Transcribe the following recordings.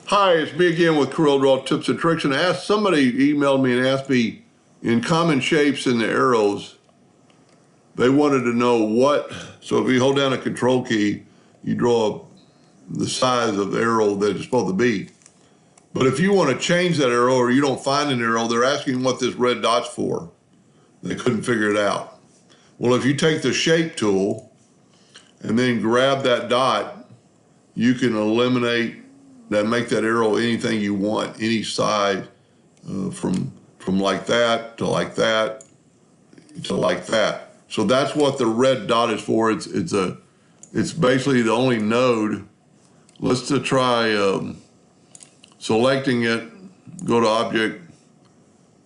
Hi, it's me again with Corel Draw Tips and Tricks. And somebody emailed me and asked me in common shapes in the arrows, they wanted to know what, so if you hold down a control key, you draw the size of the arrow that it's supposed to be. But if you want to change that arrow or you don't find an arrow, they're asking what this red dot's for. They couldn't figure it out. Well, if you take the shape tool and then grab that dot, you can eliminate that, make that arrow anything you want, any size, from like that to like that to like that. So that's what the red dot is for. It's basically the only node. Let's try selecting it, go to Object,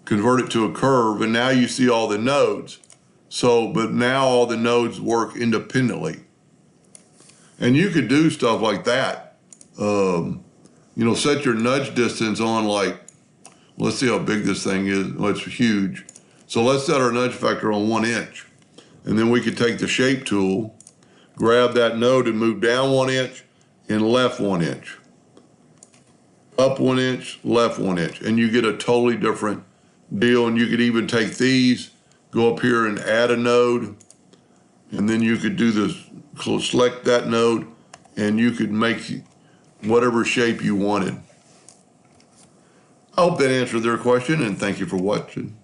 convert it to a curve, and now you see all the nodes. But now all the nodes work independently. And you could do stuff like that. Set your nudge distance on, like, let's see how big this thing is. Well, it's huge. So let's set our nudge factor on 1 inch. And then we could take the shape tool, grab that node and move down 1 inch and left 1 inch. Up 1 inch, left 1 inch. And you get a totally different deal. And you could even take these, go up here and add a node. And then you could do this, select that node, and you could make whatever shape you wanted. I hope that answered their question, and thank you for watching.